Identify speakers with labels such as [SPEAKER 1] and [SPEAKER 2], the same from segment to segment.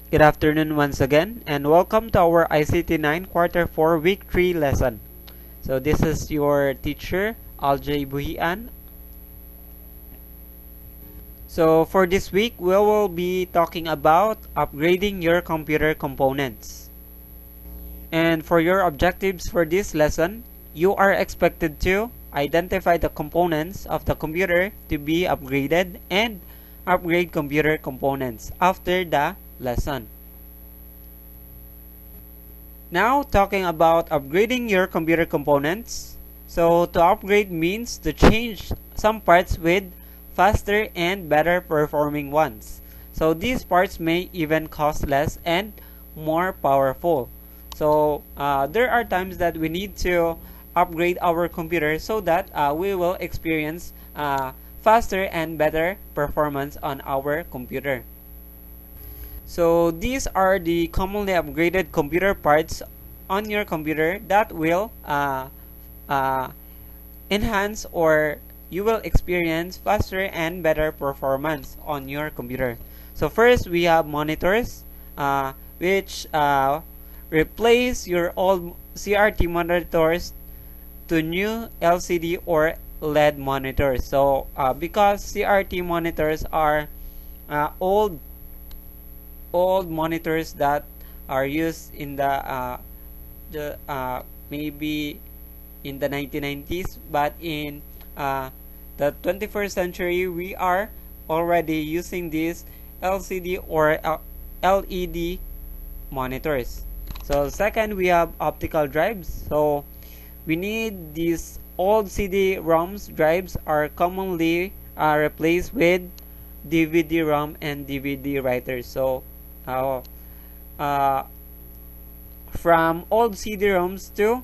[SPEAKER 1] Good afternoon once again, and welcome to our ICT 9 Quarter 4 Week 3 lesson. So this is your teacher, Aljay Buhian. So for this week, we will be talking about upgrading your computer components. And for your objectives for this lesson, you are expected to identify the components of the computer to be upgraded and upgrade computer components after the lesson. Now, talking about upgrading your computer components. So, to upgrade means to change some parts with faster and better performing ones. So, these parts may even cost less and more powerful. So, there are times that we need to upgrade our computer so that we will experience faster and better performance on our computer. So these are the commonly upgraded computer parts on your computer that will enhance or you will experience faster and better performance on your computer. So first we have monitors, which replace your old CRT monitors to new LCD or LED monitors. So because CRT monitors are old monitors that are used in the maybe in the 1990s, but in the 21st century we are already using these LCD or LED monitors. So second, we have optical drives. So we need these old CD-ROMs drives are commonly replaced with DVD-ROM and DVD writers. So from old CD-ROMs to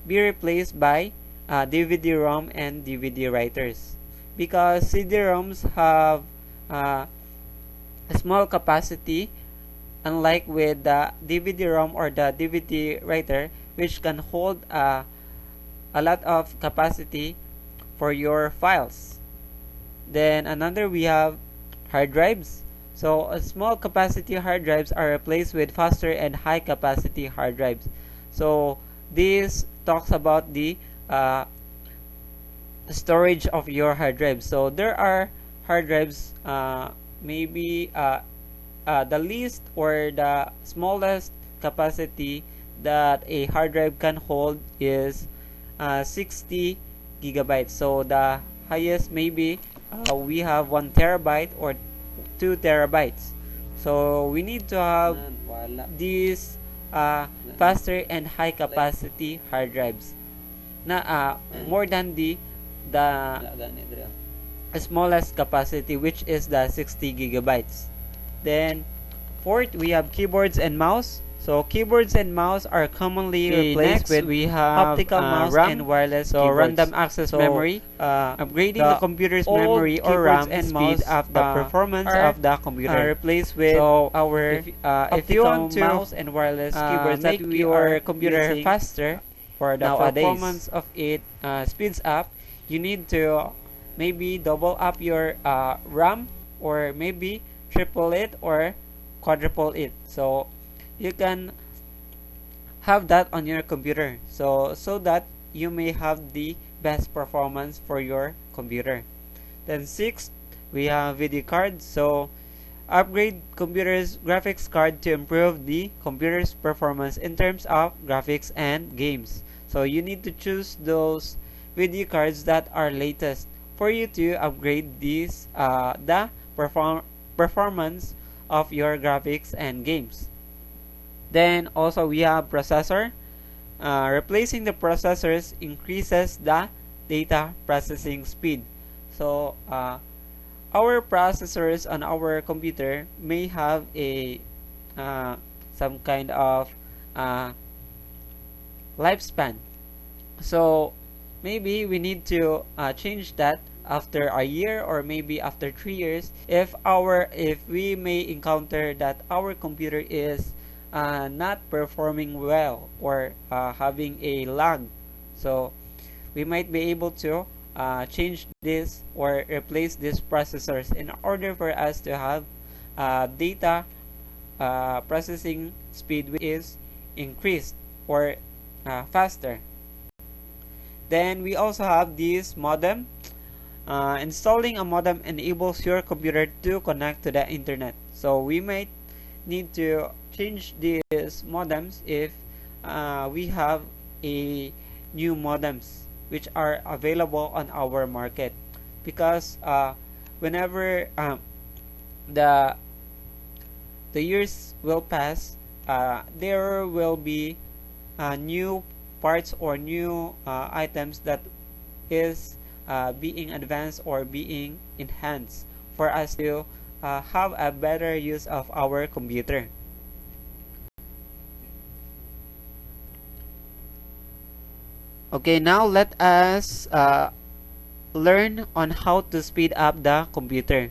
[SPEAKER 1] be replaced by DVD-ROM and DVD writers, because CD-ROMs have a small capacity, unlike with the DVD-ROM or the DVD writer, which can hold a lot of capacity for your files. Then another, we have hard drives. So small capacity hard drives are replaced with faster and high capacity hard drives. So this talks about the storage of your hard drives. So there are hard drives, maybe the least or the smallest capacity that a hard drive can hold is 60 gigabytes. So the highest maybe we have 1 terabyte or 2 terabytes. So we need to have these faster and high capacity hard drives na more than the smallest capacity, which is the 60 gigabytes. Then fourth, we have keyboards and mouse. So keyboards and mouse are commonly replaced with
[SPEAKER 2] we have
[SPEAKER 1] optical mouse
[SPEAKER 2] RAM,
[SPEAKER 1] and wireless
[SPEAKER 2] so
[SPEAKER 1] keyboards.
[SPEAKER 2] random access memory.
[SPEAKER 1] Upgrading the computer's memory or RAM and mouse of the performance of the computer. Replaced with our if you want to mouse and wireless keyboards
[SPEAKER 2] make
[SPEAKER 1] that your computer faster
[SPEAKER 2] for the
[SPEAKER 1] nowadays, performance of it speeds up, you need to maybe double up your RAM, or maybe triple it or quadruple it. So you can have that on your computer, so that you may have the best performance for your computer. Then sixth, we have video cards. So upgrade computer's graphics card to improve the computer's performance in terms of graphics and games. So you need to choose those video cards that are latest for you to upgrade these the performance of your graphics and games. Then also we have processor. Replacing the processors increases the data processing speed. So our processors on our computer may have a some kind of lifespan. So maybe we need to change that after a year, or maybe after 3 years, if we may encounter that our computer is not performing well or having a lag. So we might be able to change this or replace these processors in order for us to have data processing speed which is increased or faster. Then we also have this modem. Installing a modem enables your computer to connect to the internet. So we might need to change these modems if we have a new modems which are available on our market, because whenever the years will pass, there will be new parts or new items that is being advanced or being enhanced for us to have a better use of our computer. Okay, now let us learn on how to speed up the computer.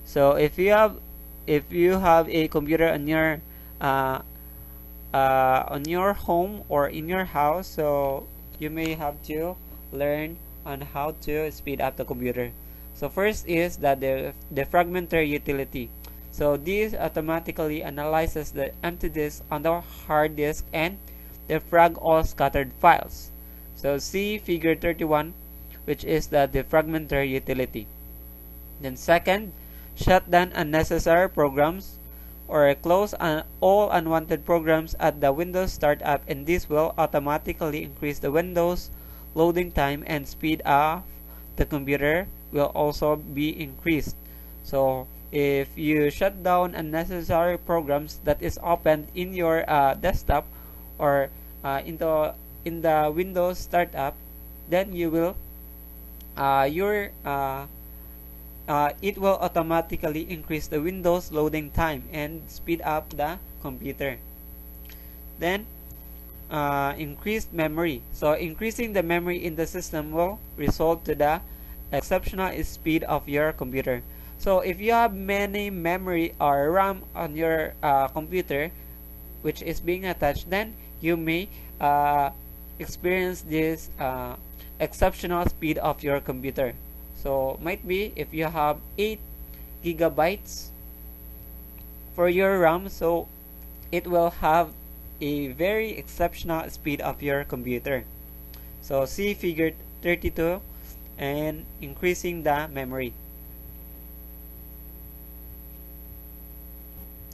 [SPEAKER 1] So if you have a computer uh, on your home or in your house, so you may have to learn on how to speed up the computer. So first is that the fragmentary utility. So this automatically analyzes the empty disk on the hard disk and defrag all scattered files. So see figure 31, which is the fragmentary utility. Then second, shut down unnecessary programs or close all unwanted programs at the Windows startup, and this will automatically increase the Windows loading time, and speed of the computer will also be increased. So if you shut down unnecessary programs that is opened in your desktop or in the Windows startup, then you will it will automatically increase the Windows loading time and speed up the computer. Then increased memory. So increasing the memory in the system will result to the exceptional speed of your computer. So if you have many memory or RAM on your computer which is being attached, then you may experience this exceptional speed of your computer. So might be if you have 8 gigabytes for your RAM, so it will have a very exceptional speed of your computer. So see figure 32 and increasing the memory.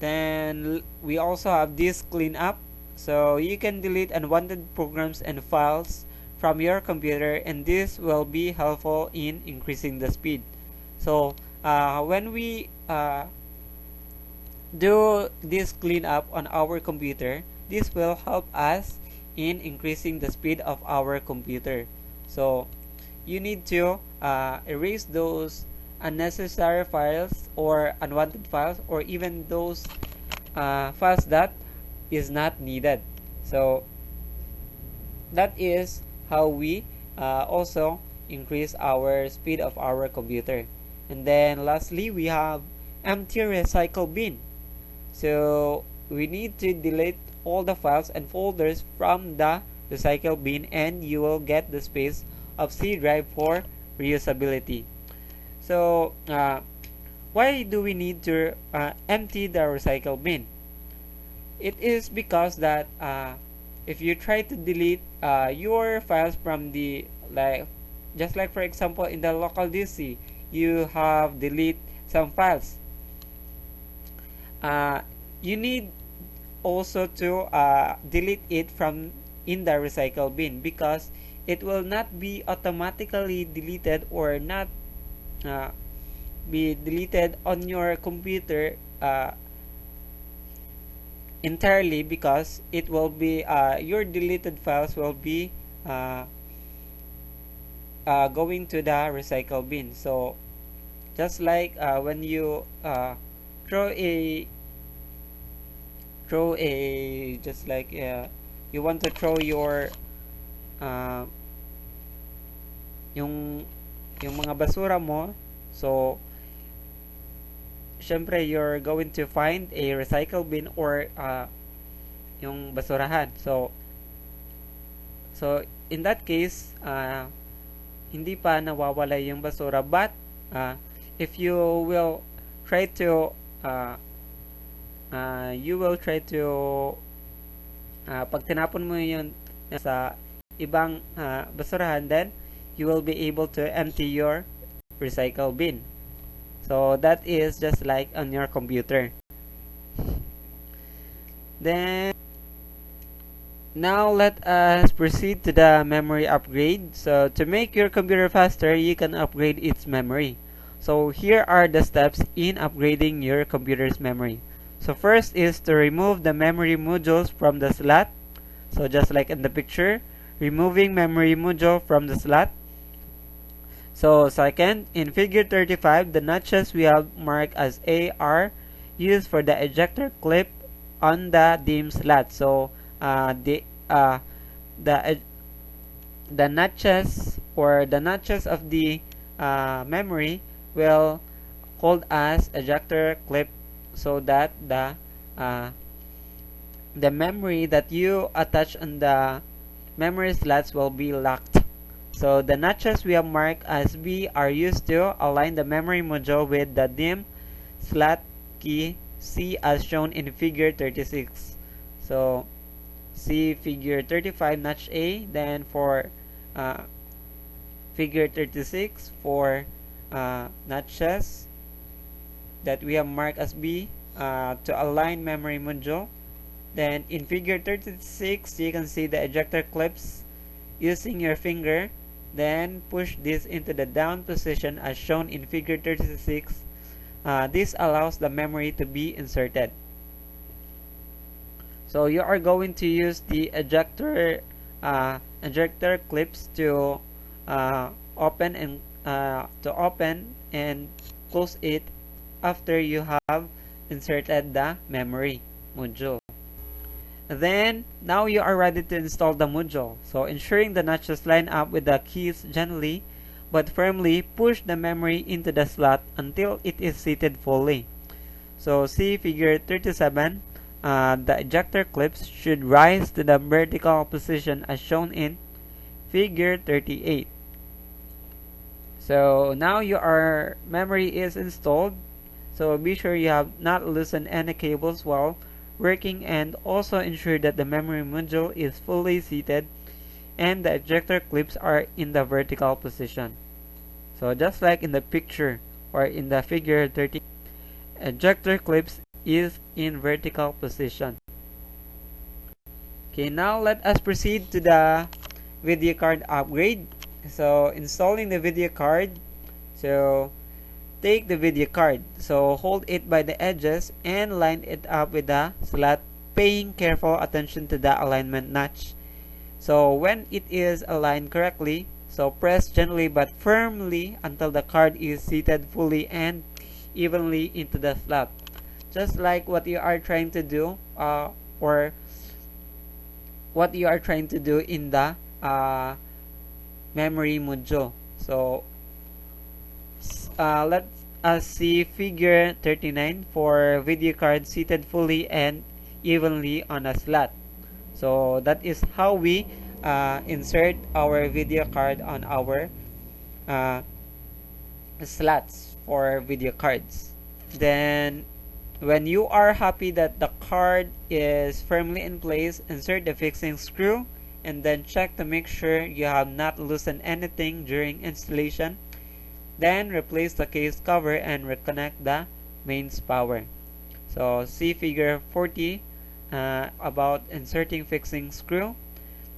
[SPEAKER 1] Then we also have this cleanup. So you can delete unwanted programs and files from your computer, and this will be helpful in increasing the speed. So when we do this cleanup on our computer, this will help us in increasing the speed of our computer. So you need to erase those unnecessary files or unwanted files, or even those files that is not needed. So that is how we also increase our speed of our computer. And then lastly, we have empty recycle bin. So we need to delete all the files and folders from the recycle bin, and you will get the space of C drive for reusability. So why do we need to empty the recycle bin? It is because that if you try to delete your files from the, just like for example in the local DC, you have delete some files, you need also to delete it from in the recycle bin, because it will not be automatically deleted or not be deleted on your computer entirely, because it will be your deleted files will be going to the recycle bin. So just like when you throw a just like you want to throw your yung mga basura mo, so syempre you're going to find a recycle bin or yung basurahan. So in that case hindi pa nawawala yung basura, but if you will try to you will try to pag tinapon mo yun sa ibang basurahan, then you will be able to empty your recycle bin. So that is just like on your computer. Then now let us proceed to the memory upgrade. So to make your computer faster, you can upgrade its memory. So here are the steps in upgrading your computer's memory. So first is to remove the memory modules from the slot. So just like in the picture, removing memory module from the slot. So second, in figure 35, the notches we have marked as A are used for the ejector clip on the DIMM slot. So the notches or the notches of the memory will called as ejector clip, so that the memory that you attach on the memory slots will be locked. So the notches we have marked as B are used to align the memory module with the DIMM slot key C as shown in figure 36. So see figure 35 notch A, then for figure 36 for notches that we have marked as B to align memory module. Then in figure 36 you can see the ejector clips using your finger, then push this into the down position as shown in figure 36. This allows the memory to be inserted. So you are going to use the ejector clips to open and close it after you have inserted the memory module. Then now you are ready to install the module. So ensuring the notches line up with the keys, gently but firmly push the memory into the slot until it is seated fully. So see figure 37. The ejector clips should rise to the vertical position as shown in figure 38. So now your memory is installed. So be sure you have not loosened any cables while working, and also ensure that the memory module is fully seated and the ejector clips are in the vertical position. So just like in the picture or in the figure 30, ejector clips is in vertical position. Okay, now let us proceed to the video card upgrade. So installing the video card. So take the video card. So hold it by the edges and line it up with the slot, paying careful attention to the alignment notch. So when it is aligned correctly, so press gently but firmly until the card is seated fully and evenly into the slot. Just like what you are trying to do or what you are trying to do in the memory module. So let us see figure 39 for video card seated fully and evenly on a slot. So that is how we insert our video card on our slots for video cards. Then when you are happy that the card is firmly in place, insert the fixing screw and then check to make sure you have not loosened anything during installation. Then replace the case cover and reconnect the mains power. So see figure 40 about inserting fixing screw.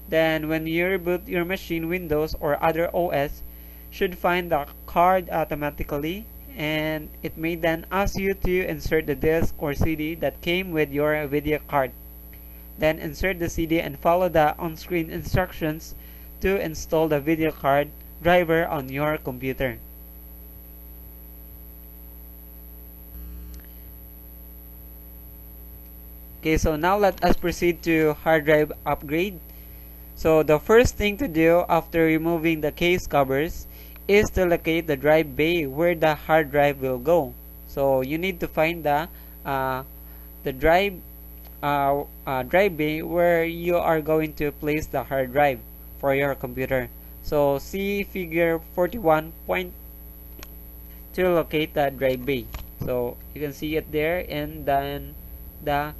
[SPEAKER 1] Then when you reboot your machine, Windows or other OS should find the card automatically, and it may then ask you to insert the disc or CD that came with your video card. Then insert the CD and follow the on-screen instructions to install the video card driver on your computer. Okay, so now let us proceed to hard drive upgrade. So the first thing to do after removing the case covers is to locate the drive bay where the hard drive will go. So you need to find the drive bay where you are going to place the hard drive for your computer. So see figure 41 point to locate the drive bay. So you can see it there, and then the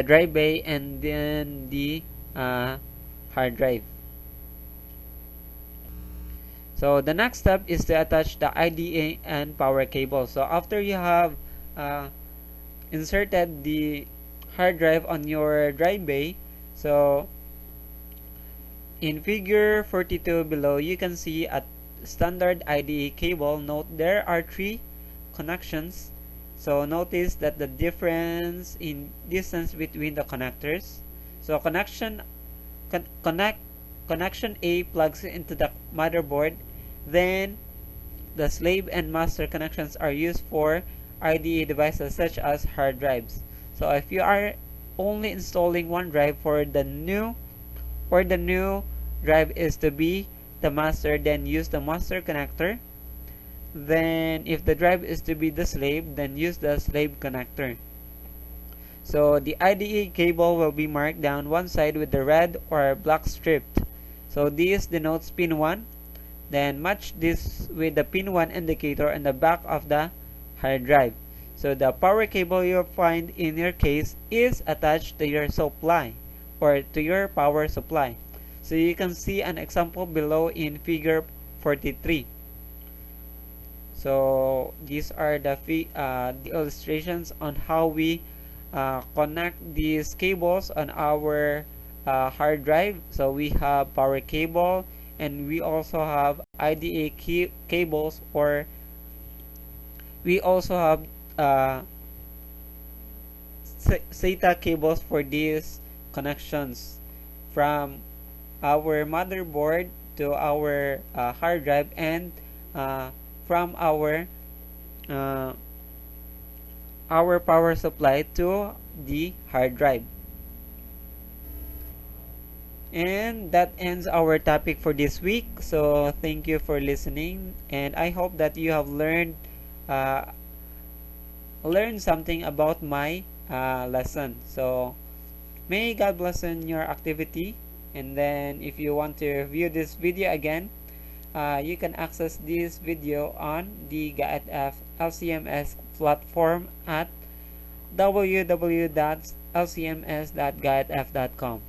[SPEAKER 1] drive bay and then the hard drive. So the next step is to attach the IDE and power cable. So after you have uh, inserted the hard drive on your drive bay, so in figure 42 below, you can see a standard IDE cable. Note there are 3 connections. So notice that the difference in distance between the connectors. So connection A plugs into the motherboard. Then the slave and master connections are used for IDE devices such as hard drives. So if you are only installing one drive for the new drive is to be the master, then use the master connector. Then if the drive is to be the slave, then use the slave connector. So the IDE cable will be marked down one side with the red or black strip. So this denotes pin 1. Then match this with the pin 1 indicator on the back of the hard drive. So the power cable you'll find in your case is attached to your supply or to your power supply. So you can see an example below in figure 43. So these are the illustrations on how we connect these cables on our hard drive. So we have power cable and we also have IDE cables, or we also have SATA cables for these connections from our motherboard to our hard drive, and from our power supply to the hard drive. And that ends our topic for this week. So thank you for listening, and I hope that you have learned something about my lesson. So may God bless in your activity. And then if you want to view this video again, you can access this video on the GAITF LCMS platform at www.lcms.gaitf.com.